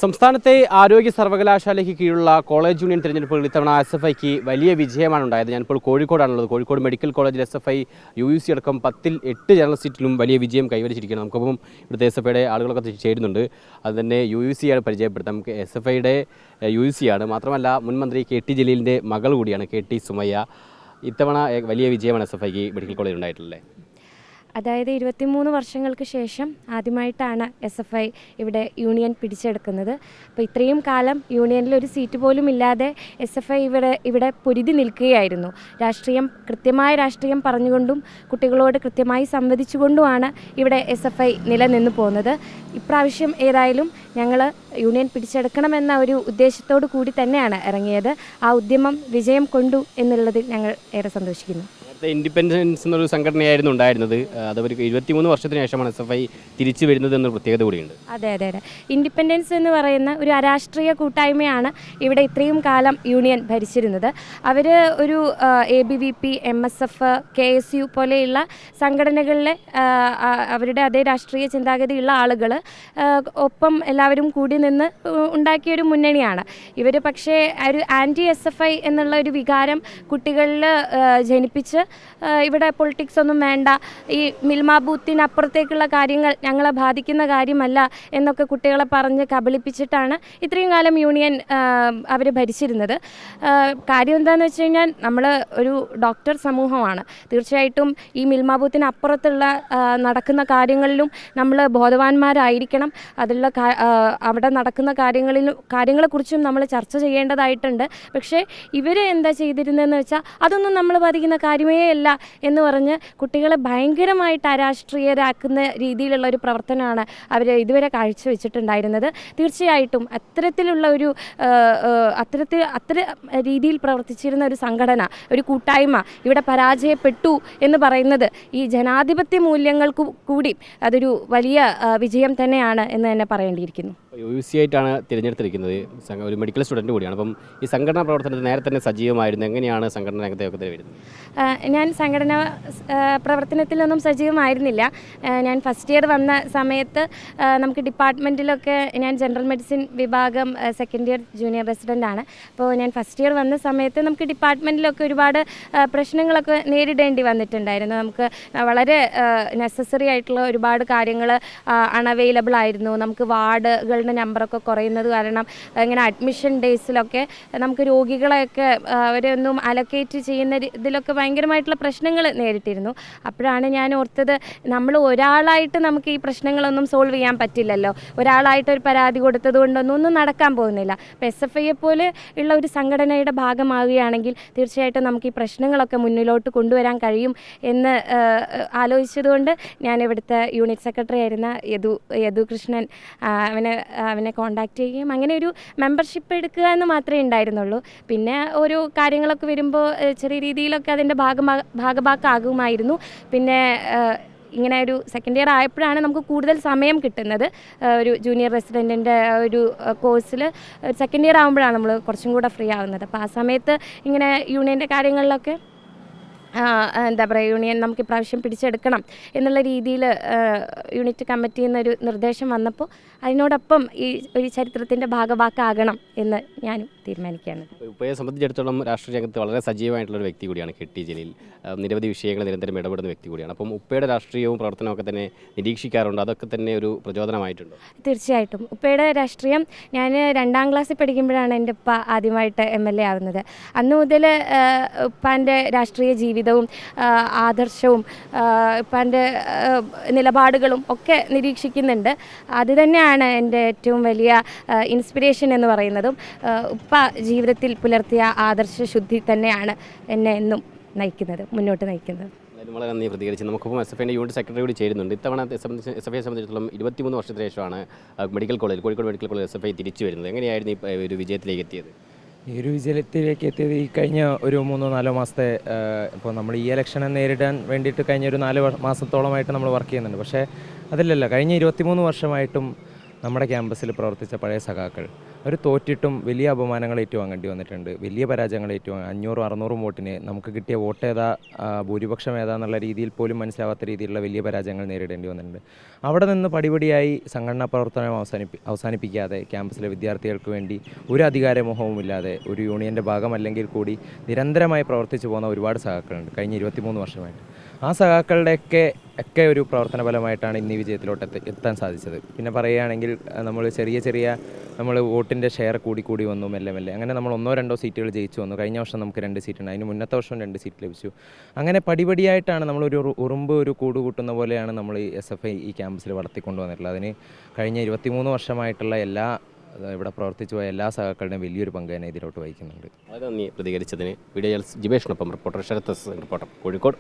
സംസ്ഥാനത്തെ ആരോഗ്യ സർവകലാശാലയ്ക്ക് കീഴിലുള്ള കോളേജ് യൂണിയൻ തിരഞ്ഞെടുപ്പുകൾ ഇത്തവണ SFIക്ക് വലിയ വിജയമാണ് ഉണ്ടായത്. ഞാനിപ്പോൾ കോഴിക്കോടാണുള്ളത്. കോഴിക്കോട് മെഡിക്കൽ കോളേജിൽ SFI UUC അടക്കം 10ൽ 8 ജനറൽ സീറ്റിലും വലിയ വിജയം കൈവരിച്ചിരിക്കുകയാണ്. നമുക്കൊപ്പം ഇവിടുത്തെ SFIയുടെ ആളുകളൊക്കെ ചേരുന്നുണ്ട്. അത് തന്നെ UUC ആണ് പരിചയപ്പെടുത്താം. നമുക്ക് SFIയുടെ UUC ആണ്. മാത്രമല്ല മുൻ മന്ത്രി KT ജലീലിൻ്റെ മകൾ കൂടിയാണ് KT സുമയ്യ. ഇത്തവണ വലിയ വിജയമാണ് SFIക്ക് മെഡിക്കൽ കോളേജിൽ ഉണ്ടായിട്ടുള്ളത്. അതായത് 23 വർഷങ്ങൾക്ക് ശേഷം ആദ്യമായിട്ടാണ് SFI ഇവിടെ യൂണിയൻ പിടിച്ചെടുക്കുന്നത്. അപ്പോൾ ഇത്രയും കാലം യൂണിയനിൽ ഒരു സീറ്റ് പോലും ഇല്ലാതെ SFI ഇവിടെ പൊരുതി നിൽക്കുകയായിരുന്നു. കൃത്യമായ രാഷ്ട്രീയം പറഞ്ഞുകൊണ്ടും കുട്ടികളോട് കൃത്യമായി സംവദിച്ചുകൊണ്ടുമാണ് ഇവിടെ SFI നിലനിന്ന് പോകുന്നത്. ഇപ്രാവശ്യം ഏതായാലും ഞങ്ങൾ യൂണിയൻ പിടിച്ചെടുക്കണമെന്ന ഒരു ഉദ്ദേശത്തോടു കൂടി തന്നെയാണ് ഇറങ്ങിയത്. ആ ഉദ്യമം വിജയം കൊണ്ടു എന്നുള്ളതിൽ ഞങ്ങൾ ഏറെ സന്തോഷിക്കുന്നു. ഇൻഡിപെൻഡൻസ് എന്നൊരു സംഘടനയായിരുന്നു ഉണ്ടായിരുന്നത്. അത് ഒരു 23 വർഷത്തിന് ശേഷമാണ് SFI തിരിച്ചു വരുന്നത് എന്നൊരു പ്രത്യേകത കൂടിയുണ്ട്. അതെ. ഇൻഡിപെൻഡൻസ് എന്ന് പറയുന്ന ഒരു അരാഷ്ട്രീയ കൂട്ടായ്മയാണ് ഇവിടെ ഇത്രയും കാലം യൂണിയൻ ഭരിച്ചിരുന്നത്. അവർ ഒരു ABVP, MSF, KSU പോലെയുള്ള സംഘടനകളിലെ അവരുടെ അതേ രാഷ്ട്രീയ ചിന്താഗതിയുള്ള ആളുകൾ ഒപ്പം എല്ലാവരും കൂടി നിന്ന് ഉണ്ടാക്കിയൊരു മുന്നണിയാണ് ഇവർ. പക്ഷേ ഒരു ആൻറ്റി SFI എന്നുള്ള ഒരു വികാരം കുട്ടികളിൽ ജനിപ്പിച്ച് ഇവിടെ പൊളിറ്റിക്സ് ഒന്നും വേണ്ട, ഈ മിൽമ ബൂത്തിനപ്പുറത്തേക്കുള്ള കാര്യങ്ങൾ ഞങ്ങളെ ബാധിക്കുന്ന കാര്യമല്ല എന്നൊക്കെ കുട്ടികളെ പറഞ്ഞ് കബളിപ്പിച്ചിട്ടാണ് ഇത്രയും കാലം യൂണിയൻ അവർ ഭരിച്ചിരുന്നത്. കാര്യം എന്താണെന്ന് വെച്ച് കഴിഞ്ഞാൽ നമ്മൾ ഒരു ഡോക്ടർ സമൂഹമാണ്. തീർച്ചയായിട്ടും ഈ മിൽമ ബൂത്തിനപ്പുറത്തുള്ള നടക്കുന്ന കാര്യങ്ങളിലും നമ്മൾ ബോധവാന്മാരായിരിക്കണം. അവിടെ നടക്കുന്ന കാര്യങ്ങളെക്കുറിച്ചും നമ്മൾ ചർച്ച ചെയ്യേണ്ടതായിട്ടുണ്ട്. പക്ഷേ ഇവർ എന്താ ചെയ്തിരുന്നതെന്ന് വെച്ചാൽ അതൊന്നും നമ്മൾ ബാധിക്കുന്ന കാര്യമേ അല്ല എന്ന് പറഞ്ഞ് കുട്ടികളെ ഭയങ്കരമായിട്ട് അരാഷ്ട്രീയരാക്കുന്ന രീതിയിലുള്ള ഒരു പ്രവർത്തനമാണ് അവർ ഇതുവരെ കാഴ്ചവെച്ചിട്ടുണ്ടായിരുന്നത്. തീർച്ചയായിട്ടും അത്തരത്തിലുള്ള ഒരു അത്ര രീതിയിൽ പ്രവർത്തിച്ചിരുന്ന ഒരു സംഘടന, ഒരു കൂട്ടായ്മ ഇവിടെ പരാജയപ്പെട്ടു എന്ന് പറയുന്നത് ഈ ജനാധിപത്യ മൂല്യങ്ങൾക്ക് കൂടി അതൊരു വലിയ വിജയം തന്നെയാണ് എന്ന് തന്നെ പറയേണ്ടിയിരിക്കുന്നു. UUC ആയിട്ടാണ് തിരഞ്ഞെടുത്തിരിക്കുന്നത്. ഒരു മെഡിക്കൽ സ്റ്റുഡൻറ്റ് കൂടിയാണ്. അപ്പം ഈ സംഘടനാ പ്രവർത്തനത്തിൽ നേരത്തെ തന്നെ സജീവമായിരുന്നു. എങ്ങനെയാണ് സംഘടന രംഗത്തൊക്കെ വരുന്നത്? ഞാൻ സംഘടനാ പ്രവർത്തനത്തിലൊന്നും സജീവമായിരുന്നില്ല. ഞാൻ ഫസ്റ്റ് ഇയർ വന്ന സമയത്ത് നമുക്ക് ഡിപ്പാർട്ട്മെൻറ്റിലൊക്കെ ഞാൻ ജനറൽ മെഡിസിൻ വിഭാഗം സെക്കൻഡ് ഇയർ ജൂനിയർ റെസിഡൻ്റാണ്. അപ്പോൾ ഞാൻ ഫസ്റ്റ് ഇയർ വന്ന സമയത്ത് നമുക്ക് ഡിപ്പാർട്ട്മെൻറ്റിലൊക്കെ ഒരുപാട് പ്രശ്നങ്ങളൊക്കെ നേരിടേണ്ടി വന്നിട്ടുണ്ടായിരുന്നു. നമുക്ക് വളരെ നെസസറി ആയിട്ടുള്ള ഒരുപാട് കാര്യങ്ങൾ അൺഅവൈലബിൾ ആയിരുന്നു. നമുക്ക് വാർഡുകളുടെ നമ്പറൊക്കെ കുറയുന്നത് കാരണം ഇങ്ങനെ അഡ്മിഷൻ ഡേയ്സിലൊക്കെ നമുക്ക് രോഗികളെയൊക്കെ അവരൊന്നും അലൊക്കേറ്റ് ചെയ്യുന്ന ഇതിലൊക്കെ ഭയങ്കരമായിട്ടുള്ള പ്രശ്നങ്ങൾ നേരിട്ടിരുന്നു. അപ്പോഴാണ് ഞാൻ ഓർത്തത്, നമ്മൾ ഒരാളായിട്ട് നമുക്ക് ഈ പ്രശ്നങ്ങളൊന്നും സോൾവ് ചെയ്യാൻ പറ്റില്ലല്ലോ. ഒരാളായിട്ടൊരു പരാതി കൊടുത്തത് കൊണ്ടൊന്നും നടക്കാൻ പോകുന്നില്ല. അപ്പോൾ SFIയെ പോലെ ഉള്ള ഒരു സംഘടനയുടെ ഭാഗമാവുകയാണെങ്കിൽ തീർച്ചയായിട്ടും നമുക്ക് ഈ പ്രശ്നങ്ങളൊക്കെ മുന്നിലോട്ട് കൊണ്ടുവരാൻ കഴിയും എന്ന് ആലോചിച്ചതുകൊണ്ട് ഞാൻ ഇവിടുത്തെ യൂണിറ്റ് സെക്രട്ടറി ആയിരുന്ന യദു കൃഷ്ണൻ അവനെ കോണ്ടാക്ട് ചെയ്യുകയും അങ്ങനെ ഒരു മെമ്പർഷിപ്പ് എടുക്കുക എന്ന് മാത്രമേ ഉണ്ടായിരുന്നുള്ളൂ. പിന്നെ ഓരോ കാര്യങ്ങളൊക്കെ വരുമ്പോൾ ചെറിയ രീതിയിലൊക്കെ അതിൻ്റെ ഭാഗമാകുമായിരുന്നു. പിന്നെ ഇങ്ങനെ ഒരു സെക്കൻഡ് ഇയർ ആയപ്പോഴാണ് നമുക്ക് കൂടുതൽ സമയം കിട്ടുന്നത്. ഒരു ജൂനിയർ റെസിഡൻറ്റിൻ്റെ ഒരു കോഴ്സിൽ സെക്കൻഡ് ഇയർ ആകുമ്പോഴാണ് നമ്മൾ കുറച്ചും കൂടെ ഫ്രീ ആവുന്നത്. അപ്പോൾ ആ സമയത്ത് ഇങ്ങനെ യൂണിയൻ്റെ കാര്യങ്ങളിലൊക്കെ എന്താ പറയുക, യൂണിയൻ നമുക്ക് ഇപ്രാവശ്യം പിടിച്ചെടുക്കണം എന്നുള്ള രീതിയിൽ യൂണിറ്റ് കമ്മിറ്റിയിൽ നിന്നൊരു നിർദ്ദേശം വന്നപ്പോൾ അതിനോടൊപ്പം ഈ ഒരു ചരിത്രത്തിൻ്റെ ഭാഗമാക്കാകണം എന്ന് ഞാനും തീരുമാനിക്കുകയാണ്. ഉപ്പയെ സംബന്ധിച്ചിടത്തോളം രാഷ്ട്രീയ രംഗത്ത് വളരെ സജീവമായിട്ടുള്ളൊരു വ്യക്തി കൂടിയാണ് KT ജലീൽ. നിരവധി വിഷയങ്ങൾ നിരന്തരം ഇടപെടുന്ന വ്യക്തി കൂടിയാണ്. അപ്പം ഉപ്പയുടെ രാഷ്ട്രീയവും പ്രവർത്തനമൊക്കെ തന്നെ നിരീക്ഷിക്കാറുണ്ട്. അതൊക്കെ തന്നെ ഒരു പ്രചോദനമായിട്ടുണ്ട്. തീർച്ചയായിട്ടും ഉപ്പയുടെ രാഷ്ട്രീയം, ഞാൻ 2ാം ക്ലാസ്സിൽ പഠിക്കുമ്പോഴാണ് എൻ്റെ ഉപ്പ ആദ്യമായിട്ട് MLA ആവുന്നത്. അന്ന് മുതൽ ഉപ്പാൻ്റെ രാഷ്ട്രീയ ജീവിതവും ആദർശവും ഉപ്പാൻ്റെ നിലപാടുകളും ഒക്കെ നിരീക്ഷിക്കുന്നുണ്ട്. അത് തന്നെയാണ് എൻ്റെ ഏറ്റവും വലിയ ഇൻസ്പിറേഷൻ എന്ന് പറയുന്നതും. ഉപ്പ ജീവിതത്തിൽ പുലർത്തിയ ആദർശ ശുദ്ധി തന്നെയാണ് എന്നെ എന്നും മുന്നോട്ട് നയിക്കുന്നത്. വളരെ നന്ദി പ്രതികരിച്ച്. നമുക്കിപ്പം SFIൻ്റെ യൂണിറ്റ് സെക്രട്ടറി കൂടി ചേരുന്നുണ്ട്. ഇത്തവണ SFIയെ സംബന്ധിച്ചിടത്തോളം 23 വർഷത്തിന് ശേഷമാണ് medical college, Kozhikode medical college SFI തിരിച്ചു വരുന്നത്. എങ്ങനെയായിരുന്നു ഈ ഒരു വിജയത്തിലേക്ക് എത്തിയത്? ഈ ഒരു വിജയത്തിലേക്ക് എത്തിയത് ഈ കഴിഞ്ഞ ഒരു 3-4 മാസത്തെ ഇപ്പോൾ നമ്മൾ ഈ ഇലക്ഷനെ നേരിടാൻ വേണ്ടിയിട്ട് കഴിഞ്ഞ ഒരു 4 മാസത്തോളമായിട്ട് നമ്മൾ വർക്ക് ചെയ്യുന്നുണ്ട്. പക്ഷേ അതിലല്ല, കഴിഞ്ഞ 23 വർഷമായിട്ടും നമ്മുടെ ക്യാമ്പസിൽ പ്രവർത്തിച്ച പഴയ സഖാക്കൾ അവർ തോറ്റിട്ടും വലിയ അപമാനങ്ങൾ ഏറ്റുവാങ്ങേണ്ടി വന്നിട്ടുണ്ട്, വലിയ പരാജയങ്ങൾ ഏറ്റുവാങ്ങി 500-600 വോട്ടിന് നമുക്ക് കിട്ടിയ വോട്ട് ഏതാ, ഭൂരിപക്ഷം ഏതാന്നുള്ള രീതിയിൽ പോലും മനസ്സിലാവാത്ത രീതിയിലുള്ള വലിയ പരാജയങ്ങൾ നേരിടേണ്ടി വന്നിട്ടുണ്ട്. അവിടെ നിന്ന് പടിപടിയായി സംഘടനാ പ്രവർത്തനം അവസാനിപ്പിക്കാതെ ക്യാമ്പസിലെ വിദ്യാർത്ഥികൾക്ക് വേണ്ടി ഒരു അധികാരമോഹവുമില്ലാതെ ഒരു യൂണിയൻ്റെ ഭാഗമല്ലെങ്കിൽ കൂടി നിരന്തരമായി പ്രവർത്തിച്ചു പോകുന്ന ഒരുപാട് സഖാക്കളുണ്ട് കഴിഞ്ഞ 23 വർഷമായിട്ട്. ആ സഖാക്കളുടെയൊക്കെ ഒരു പ്രവർത്തന ഫലമായിട്ടാണ് ഇന്ന് ഈ വിജയത്തിലോട്ട് എത്താൻ സാധിച്ചത്. പിന്നെ പറയുകയാണെങ്കിൽ നമ്മൾ നമ്മൾ വോട്ടിൻ്റെ ഷെയർ കൂടി വന്നു മെല്ലെ അങ്ങനെ നമ്മൾ 1-2 സീറ്റുകൾ ജയിച്ചു വന്നു. കഴിഞ്ഞ വർഷം നമുക്ക് 2 സീറ്റുണ്ട്, അതിന് മുന്നത്തെ വർഷം 2 സീറ്റ് ലഭിച്ചു. അങ്ങനെ പടിപടിയായിട്ടാണ് നമ്മളൊരു ഒരു കൂട് കൂട്ടുന്ന പോലെയാണ് നമ്മൾ ഈ SFI ഈ ക്യാമ്പസിൽ വളർത്തിക്കൊണ്ട് വന്നിട്ടുള്ളത്. അതിന് കഴിഞ്ഞ 23 വർഷമായിട്ടുള്ള ഇവിടെ പ്രവർത്തിച്ചു പോയ എല്ലാ സഹാക്കളുടെയും വലിയൊരു പങ്ക് തന്നെ ഇതിലോട്ട് വഹിക്കുന്നുണ്ട്. വളരെ നന്ദി പ്രതികരിച്ചതിന്. വീഡിയോ ജേർണലിസ്റ്റ് ജിബേഷിനൊപ്പം റിപ്പോർട്ടർ ശരത് റിപ്പോർട്ടർ കോഴിക്കോട്.